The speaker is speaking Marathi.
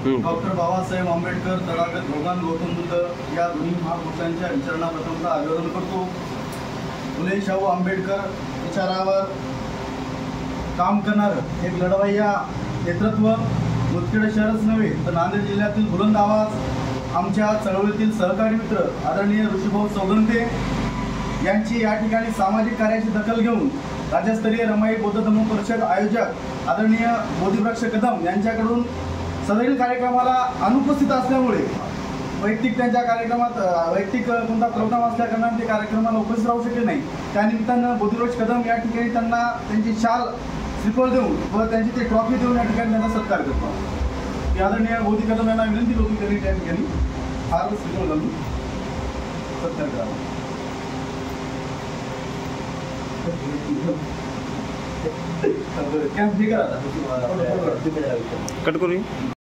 डॉक्टर बाबासाहेब आंबेडकर, तथागत भगवान गौतम बुद्ध या दोन्ही महापुरुषांच्या विचारणाप्रथमतः अभिवादन करतो. फुले शाहू आंबेडकर विचारावर काम करणारं एक लढवय्या नेतृत्व मुदखेड शहरच नव्हे तर नांदेड जिल्ह्यातील बुलंद आवाज आमच्या चळवळीतील सहकारी मित्र आदरणीय ऋषीभाऊ चौगंते यांची या ठिकाणी सामाजिक कार्याची दखल घेऊन राज्यस्तरीय रमाई बौद्ध धम्म परिषद आयोजक आदरणीय बोधिवृक्ष कदम यांच्याकडून सदरील कार्यक्रमाला अनुपस्थित असल्यामुळे वैयक्तिक त्यांच्या कार्यक्रमात वैयक्तिक कोणता प्रोग्राम असल्याकारणाने ते कार्यक्रमाला उपस्थित राहू शकले नाही. त्यानिमित्तानं बोधिवृक्ष कदम या ठिकाणी त्यांना त्यांची शाल श्रीफळ देऊन व त्यांची ते ट्रॉफी देऊन या ठिकाणी त्यांचा सत्कार करतो. आदरणीय बोधी कदम यांना विनंती होती त्यांनी त्या ठिकाणी फार श्रीफळ घालून सत्कार करावा. कट करूया.